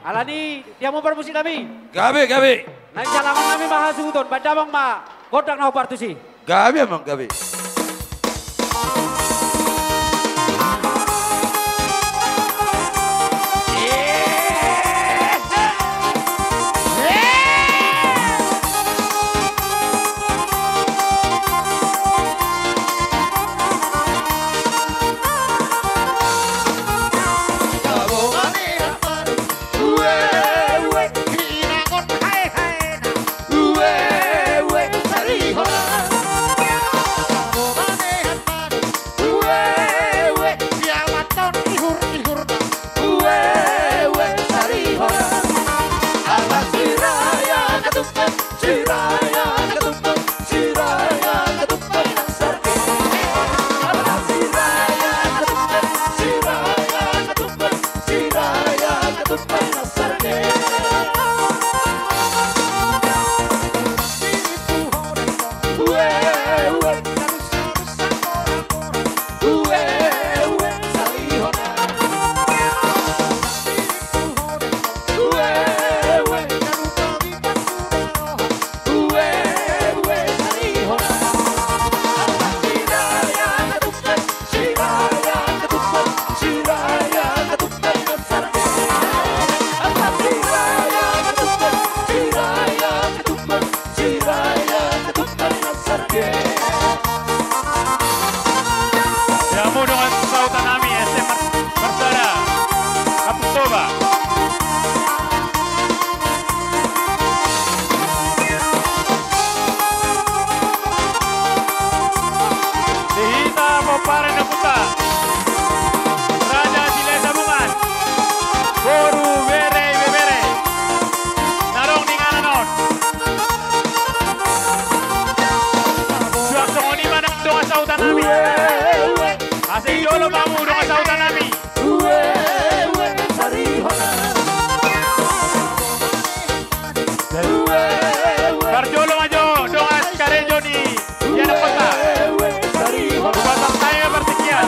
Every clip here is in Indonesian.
Alani, dia mau permusik kami. Gabe. Naik jalanan kami mahal sugutun, badabang ma, godang na partusi. Gabe emang gabe. Jolo kamu dong sautan nami. Barjolo majo dong karejo ni. Ya na kota. Batang saya bersekian.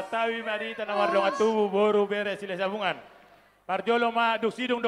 Tawi marita nawar dong atubu boru beres sila sabungan. Parjolo ma duksidung